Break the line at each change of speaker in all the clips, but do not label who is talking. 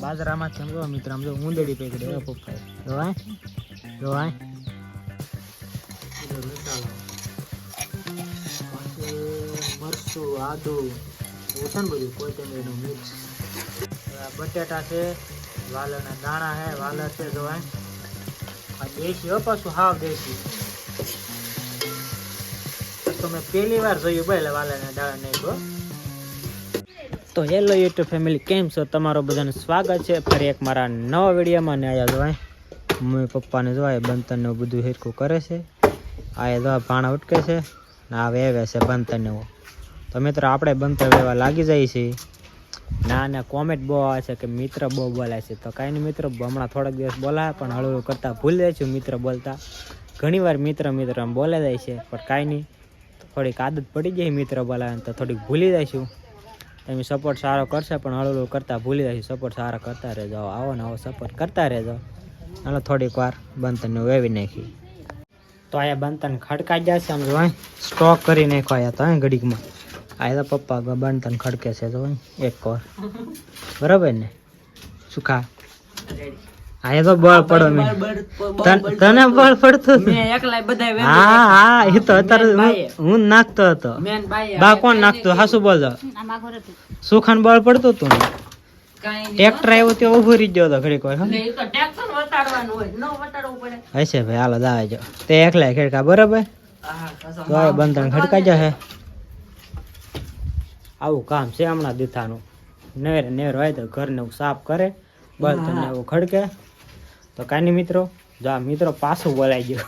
બાજરામાં સમજો મિત્ર આમ જો ઊંધડી પકડી હે પપ્પા જોવાય મરચું આદુ એવું છે ને બધું કોથમીરનું મિક્સ. બટેટા છે, વાલરના દાણા છે, વાલર છે જોવાય. આ દેશી હો પાછું હાવ દેશી. તો મેં પહેલી વાર જોયું ભાઈ વાલરના દાણા નહીં તો. તો હેલો યુટ્યુબ ફેમિલી, કેમ છો? તમારો બધાનું સ્વાગત છે ફરી એક મારા નવા વિડીયોમાં. ને આયા જોવાય મમ્મી પપ્પાને જોવાય બંતનને બધું હેરખું કરે છે. આયા જોવા ભાણા ઉટકે છે ને આ વેવે છે બંતનને. તો મિત્રો આપણે બંતર વેવા લાગી જાય છે. ના કોમેન્ટ બહુ આવે છે કે મિત્ર બહુ બોલાય છે. તો કાંઈ નહીં મિત્રો, હમણાં થોડાક દિવસ બોલાય પણ હળવું કરતાં ભૂલી જાય છું મિત્ર બોલતા. ઘણીવાર મિત્ર આમ બોલે જાય છે પણ કાંઈ નહીં, થોડીક આદત પડી જાય મિત્ર બોલાવે તો થોડીક ભૂલી જઈશું. તમે સપોર્ટ સારો કરશે પણ હળવું કરતાં ભૂલી જાય. સપોર્ટ સારા કરતા રહેજો, આવો ને આવો સપોર્ટ કરતા રહેજો. હાલો થોડીક વાર બંતનને વેવી નાખી. તો અહીંયા બંતન ખડકાઈ જાય છે. આમ જોવાય સ્ટોક કરી નાખ્યો અહીંયા તો અહીં ઘડીકમાં. આ તો પપ્પા બંતન ખડકે છે તો એક કોર બરાબર ને સુખા. આ તો બળ પડો તને બળ પડતું. હા એ તો અત્યારે હું નાખતો હતો. બા કોણ નાખતો? હાસુ બોલતો. સુખાન બળ પડતું હતું. ટ્રેક્ટર આવ્યો ત્યાં ઉભો રહી ગયો હતો ઘડીક વાર. હશે ભાઈ, હાલો દાવે જો તે એકલા ખેડકા બરાબર. બંધન ખડકાઈ જશે. આવું કામ છે હમણાં દીથાનું. નેર હોય તો ઘરને સાફ કરે, બળતણ એવું ખડકે. તો કાંઈ નહીં મિત્રો, જો આ મિત્રો પાછું બોલાઈ ગયું.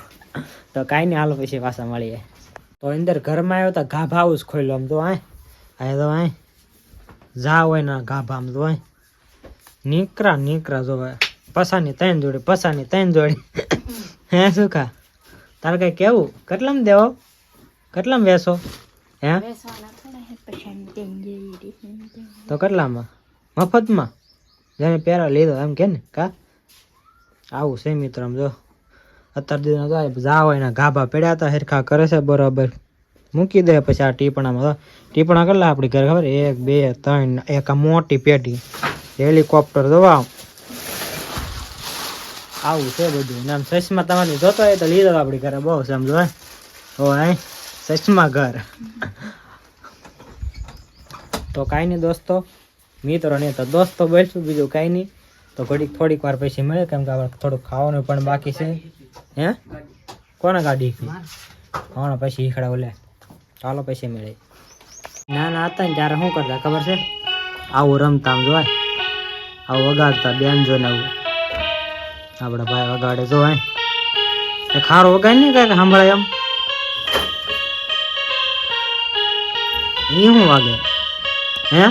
તો કાંઈ નહીં, હાલો પછી પાછા મળીએ. તો અંદર ઘરમાં આવ્યો તો ગાભા હાઉસ ખોલ્યો. આમ તો આ તો જા હોય ને ગાભા આમ તો નીકરા જોવે. પસાની ત્રણ જોડી હે સુખા તારે કઈ કેવું? કેટલામ દેવો? કેટલામ વેસો? હે તો કેટલામાં? મફતમાં જેને પહેરા લીધો એમ કે ને કા? આવું છે મિત્ર. આમ જો અત્યાર દીધા જા હોય ને ગાભા પડ્યા હતા હેરખા કરે છે બરાબર. મૂકી દે પછી આ ટીપણામાં. ટીપણા કેટલા આપણી ઘરે ખબર? 1 2 3. એક આ મોટી પેટી હેલિકોપ્ટર જોવા. આવું છે બધું. નામ ચશ્મા તમારે જોતો હોય તો લીધો આપણી ઘરે. બહુ સમજો હો ચશ્મા ઘર. તો કાંઈ નહીં દોસ્તો, મિત્રો ને તો દોસ્તો બોલશું, બીજું કાંઈ નહીં. તો થોડીક વાર પછી મળે, કેમ કે આપણે થોડુંક ખાવાનું પણ બાકી છે. હે કોને ગાડી ખાવાનું પછી ઈખડા ઓલે. ચાલો પછી મળે. ના હતા ને ત્યારે શું કરતા ખબર છે? આવું રમતા આમ જોવાય, આવું વગાડતા બેન જોઈને. આવું આપણા ભાઈ વગાડે જોવાય. ખારો વગાડ નહીં કાંઈક સાંભળાય એમ. એ શું વાગે? હે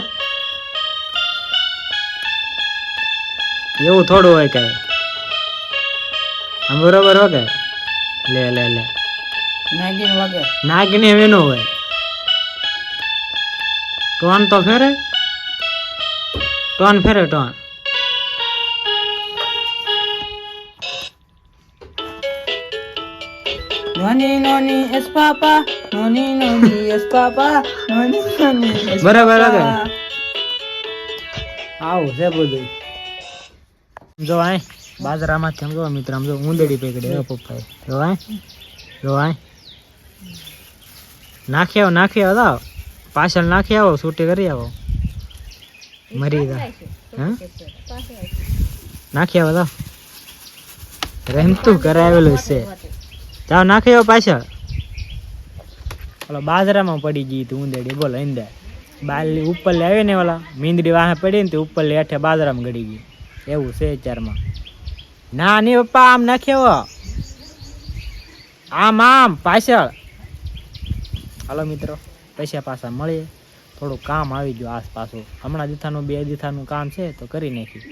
એવું થોડું હોય કઈ. આમ બરોબર વાગે. લે નાગીને વેનો હોય. ટોન તો ફેરે, ટોન.
નોની એસ પાપા, નોની એસ પાપા, નોની
બરાબર વાગે. આવું છે બધું. જો આય બાજરામાં સમજો મિત્ર આમ જો ઊંધડી પકડી હે પપ્પાએ. જોવાય નાખી આવો પાછળ નાખી આવો, છૂટી કરી આવો. મરી જા નાખી આવો તો રમતું કરાવેલું છે. જાઓ નાખી આવો પાછળ. ઓલા બાજરામાં પડી ગઈ હતી ઊંધડી. બોલો ઈંદર બાલી ઉપર લે આવે ને, ઓલા મીંદડી વાહે પડી ને તે ઉપર લે હેઠે બાજરામાં ગળી ગઈ. એવું છે ચારમાં. ના નહીં પપ્પા, આમ નાખ્યો આમ પાછળ. હાલો મિત્રો પૈસા પાછા મળીએ. થોડું કામ આવી ગયું આસપાસું. હમણાં દીથાનું 2 દીથાનું કામ છે તો કરી નાખી.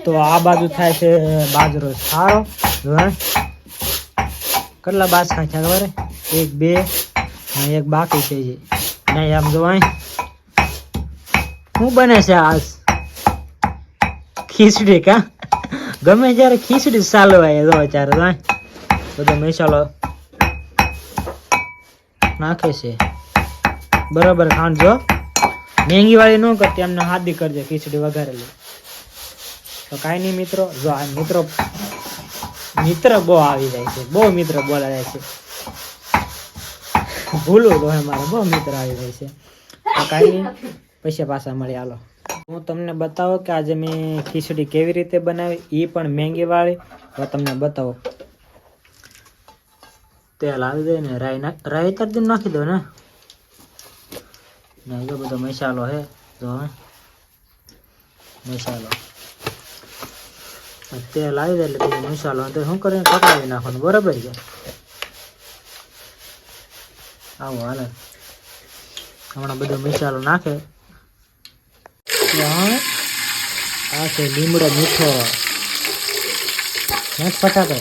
તો આ બાજુ થાય છે બાજરો સારો. કેટલા બાજકા છે ખબર? 1 2 અને 1 બાકી છે. નહીં આમ જોવાય શું બને છે આજ? ખીચડી કા? ગમે જ્યારે ખીચડી ચાલુ હોય તો ત્યારે બધો મસાલો નાખે છે બરાબર. ખાંડજો મેંગી વાળી ન કરતી, એમને હાદી કરજે ખીચડી વઘારેલી. તો કાંઈ નહીં મિત્રો, જો આ મિત્ર બહુ આવી જાય છે, બહુ મિત્ર બોલાય છે, ભૂલું તો મારે બહુ મિત્ર આવી જાય છે. તો કાંઈ નહીં, પછી પાછા મળી. હાલો હું તમને બતાવો કે આજે મેં ખીચડી કેવી રીતે બનાવી, એ પણ મેંગી વાળી. તો તમને બતાવો. તેલ આવી જાય ને, રાઈ કરી નાખી દો ને. જો બધો મસાલો હે, જો મસાલો તેલ આવી જાય એટલે બધો મસાલો તો શું કરીને પકડાવી નાખવાનું, બરાબર છે. આવો હાલે, હમણાં બધો મસાલો નાખે. આ છે લીમડો મીઠો, ફટાકે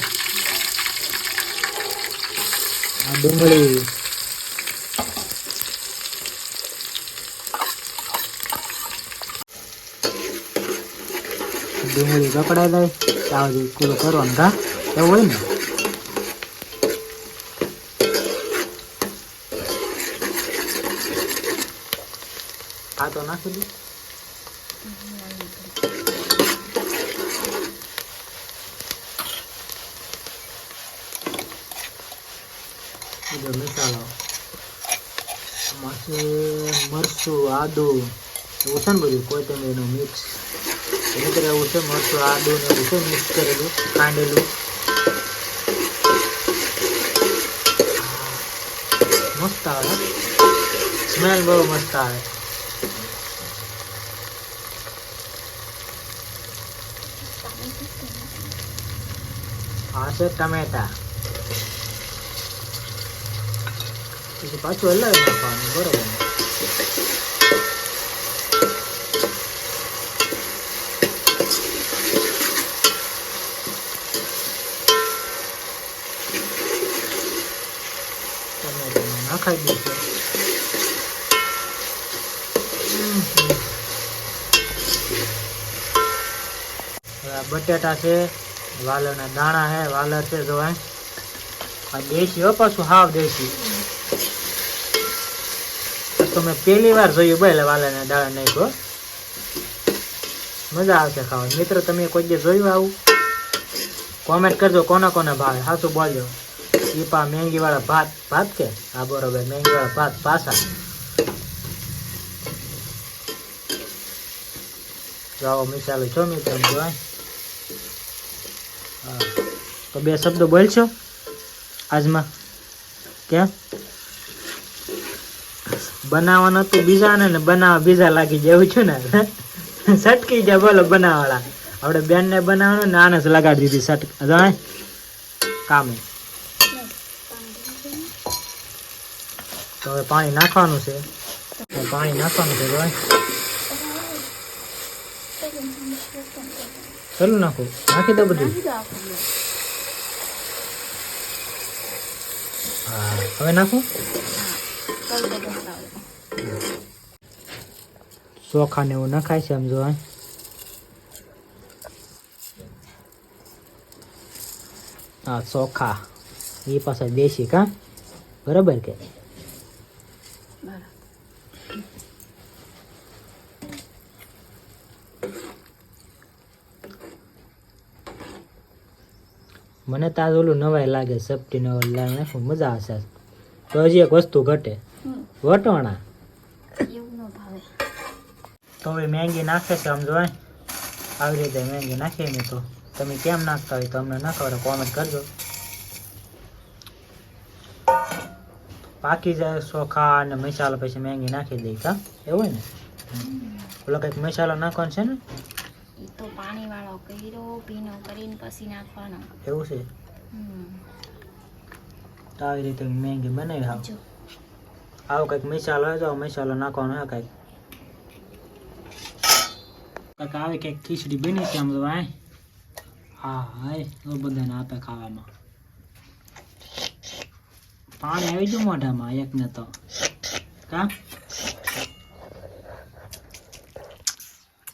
આ ડુંગળી, ડુંગળી પકડાઈ જાય ત્યાં સુધી પૂરું કરવાનું. કા એવું હોય ને. આ તો નાખી દઉં. બીજો મસાલો, મરચું, આદુ એવું છે ને બધું, કોથમીરનું મિક્સ મિત્ર એવું છે. મરચું, આદુ ને એવું છે મિક્સ કરેલું, કાંડેલું. મસ્ત આવે, સ્મેલ બહુ મસ્ત આવે. આ છે ટમેટા, પછી પાછું હલાવી નાખવાનું, બરોબર. નાખાઈ દઈશું. બટેટા છે, વાલરના દાણા છે, વાલર છે. જો આ દેશી હો, પાછું હાવ દેશી. તો મેં પહેલી વાર જોયું ભાઈ વાલરના દાણા નાખ્યો. મજા આવશે ખાવા. મિત્રો તમે કોઈ દિવસ જોયું આવું? કોમેન્ટ કરજો કોને કોને ભાવે, સાચું બોલજો. પા મેંગી વાળા ભાત કે હા બરોબર, મેંગી વાળા ભાત પાછા. જાઓ મસાલો છો મિત્રો, જોવાય. હા તો બે શબ્દો બોલશો આજમાં. કેમ બનાવવાનું હતું બીજાને ને બનાવવા બીજા લાગી જેવું છું ને. સટકી જાય બોલો બનાવવાળા. આપણે બેન ને બનાવવાનું ને આને જ લગાડી દીધી સટક કામે. તો હવે પાણી નાખવાનું છે, પાણી નાખવાનું છે. જોવાય ચાલુ નાખું, નાખી દો બધું. હા હવે નાખું. ચોખા ને એવું નખાય છે, સમજો. હા ચોખા એ પાછા દેશી. કા બરાબર કે મને તો આજ ઓલું નવાઈ લાગે, સપટી ને લાવી નાખું, મજા આવશે. તો હજી એક વસ્તુ ઘટે, વટવાણા. તો હવે મેંગી નાખે છે, આમ જોવાય આવી રીતે મેંગી નાખીએ ને. તો તમે કેમ નાખતા હોય તો અમને ના ખબર, કોમેન્ટ કરજો. પાકી જાય ચોખા અને મસાલો પછી મેંગી નાખી દઈ. કા એવું હોય ને? ઓલો કંઈક મસાલો નાખવાનો છે ને,
તો પાણી વાળો કર્યો, ભીનો કરીને પછી નાખવાનો.
એવું છે. તો આવી રીતે મેંગી બનાવી. આવો કંઈક મસાલો હોય તો મસાલો નાખવાનો હોય કંઈક. કંઈક આવી કંઈક ખીચડી બની છે આમ તો. હા હાય બધાને આપે ખાવામાં. પાણી આવી ગયું મોઢામાં એક ને તો. કા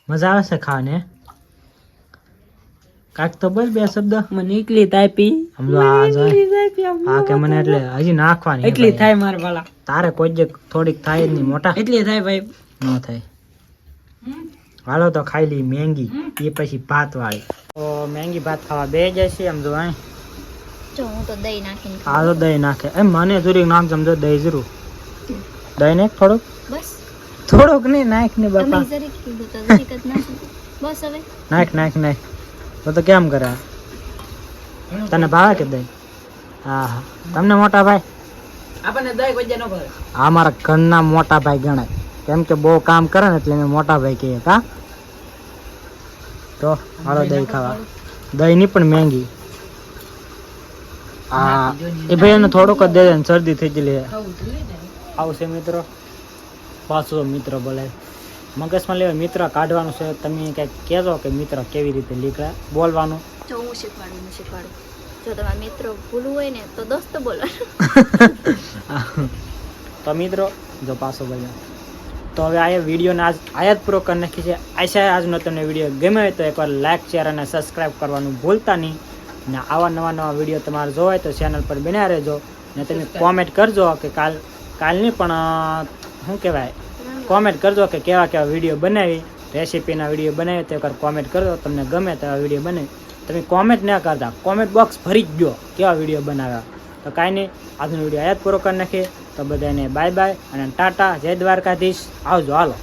મજા આવે છે ખાવાને. કાક તો બોલ બે શબ્દ
મને એકલી તાપી
સમજો આ જાય હા કે મને એટલે હજી નાખવાની
એટલી થાય મારા વાલા
તારે કોઈ જે થોડીક થાય જ નહીં મોટા
એટલી થાય ભાઈ
ન થાય હાલો તો ખાઈ લઈ મેંગી એ પછી ભાત વાળી તો મેંગી ભાત ખાવા બે જાય છે આમ જો અહીં
જો હું તો દહીં નાખીને
આ તો દહીં નાખે એમ મને જરીક નામ સમજો દહીં જરૂર દહીં નાખ થોડુંક
બસ
થોડુંક નહીં નાખ ને
તમે
બાપા
જરીક કીધું તો જરીક જ નાખું બસ હવે
નાખ તો કેમ કરે તને ભાવે કે દહીં હા હા તમને મોટા ભાઈ
આપણને દહીં કોઈ ન ભાવે
આ મારા ઘરના મોટા ભાઈ ગણાય કેમ કે બહુ કામ કરે ને એટલે મેં મોટા ભાઈ કહીએ કા તો હાલો દહીં ખાવા દહીં ની પણ મેંગી હા એ ભાઈ એને થોડુંક જ દે દે ને શરદી થઈ ગયેલી આવશે મિત્રો પાછો મિત્ર બોલે મગજમાં લેવા મિત્ર કાઢવાનું છે તમે કંઈક કહેજો કે મિત્ર કેવી રીતે નીકળે બોલવાનું
જો હું શીખવાડું જો તમારા મિત્રો ભૂલવું હોય ને તો દોસ્તો બોલો
તો મિત્રો જો પાછો બોલ્યો તો હવે આ વિડીયોને આજ પૂરો કરી નાખી છે આશા આજનો તમને વિડીયો ગમે હોય તો એકવાર લાઇક શેર અને સબસ્ક્રાઈબ કરવાનું ભૂલતા નહીં ને આવા નવા વિડીયો તમારે જોવા હોય તો ચેનલ પર બન્યા રહેજો ને તમે કોમેન્ટ કરજો કે કાલની પણ શું કહેવાય કોમેન્ટ કરજો કે કેવા વિડીયો બનાવી રેસીપીના વિડીયો બનાવી તો એકવાર કોમેન્ટ કરજો તમને ગમે તેવા વિડીયો બનાવી તમે કોમેન્ટ ન કરતા કોમેન્ટ બોક્સ ભરી જ ગયો કેવા વિડીયો બનાવ્યા તો કાંઈ નહીં આજનો વિડીયો આયાત પૂરો કરી નાખીએ તો બધાને બાય બાય અને ટાટા જય દ્વારકાધીશ આવજો હાલો